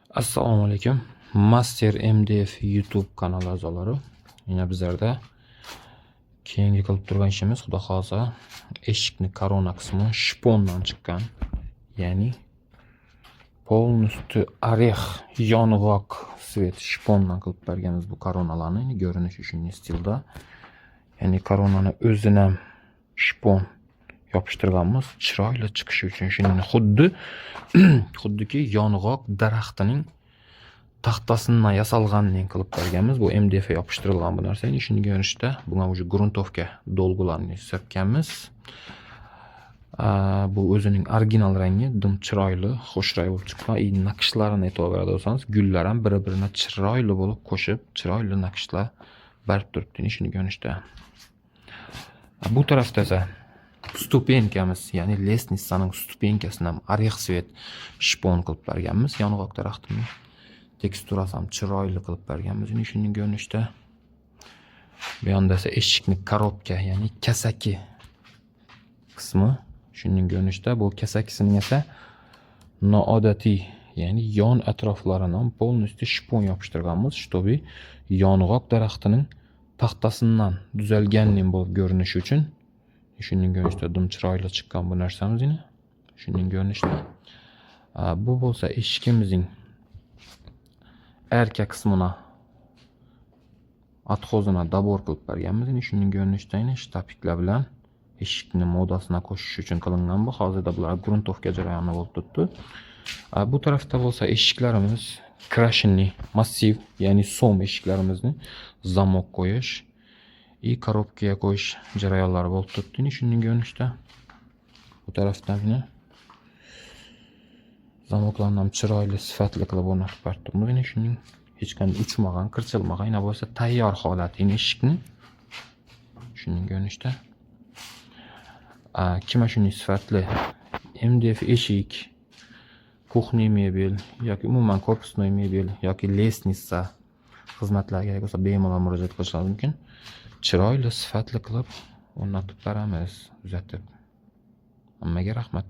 Assalomu alaykum. Master MDF YouTube kanali a'zolari. Yana bizlarda keyingi qilib turgan ishimiz, xudo xolasa, eshikni korona qismi shpondan chiqqan. Ya'ni polностью orex yong'oq svet shpondan qilib berganmiz bu koronalarni. Ko'rinishi shunday stilda. Ya'ni koronani o'zini ham shpon yopishtirganmiz, chiroyli chiqishi uchun. Shuni xuddiki yong'oq daraxtining taxtasidan yasalganini qilib berganmiz. Bu MDF yopishtirilgan bu narsa. Shuni ko'rinishda bunga уже gruntovka dolgularni sepganmiz. Bu o'zining original rangi, dim chiroyli, xushro'y bo'lib chiqqan. Naqshlarini e'tibor bersangiz, gullar ham bir-birini chiroyli bo'lib qo'shib, chiroyli naqshlar berib turibdi. Shuni ko'rinishda. Bu tarafda esa stupenkamiz, ya'ni lestnitsaning stupenkasini ham orex svet shpon qilib berganmiz. Yong'oq daraxtining teksturasi ham chiroyli qilib berganmiz. Shunday ko'rinishda. Bu yoqda esa eshikni korobka, ya'ni kasaki qismi. Shunday ko'rinishda bu kasakisining esa noodatiy, ya'ni yon atroflarini ham polностью shpon yopishtirganmiz, чтобы yong'oq daraxtining taxtasidan tuzalganning bo'lib ko'rinishi uchun. Shunday ko'rinishda dim chiroyli chiqqan bu narsamiz yana. Shunday ko'rinishda. Bu bo'lsa eshikimizning arka qismini atxozini dabor qilib berganmiz. Shunday ko'rinishda shtapiklar bilan eshikni modasini qo'shish uchun qilingan bu. Hozirda bular gruntovka jarayoni bo'lib turibdi. Bu tarafda bo'lsa eshiklarimiz krashinli massiv, ya'ni som eshiklarimizni zamok qo'yish va korobkaga qo'yish jarayonlari bo'lib turibdi. Shunday ko'rinishda. Bu tarafdan zamoklarni ham chiroyli, sifatli qilib o'rnatib berdim. Shuning hech qanday uchmagan, qirchilmagan, yana bo'lsa tayyor holati eshikni. Shunday ko'rinishda. Kim shunday sifatli MDF eshik, kuxniy mebel yoki umuman korpusnoy mebel yoki lestnitsa xizmatlariga bo'lsa bemalol murojaat qilishingiz mumkin. Chiroyli, sifatli qilib o'rnatib beramiz, uzatib. Hammaga rahmat.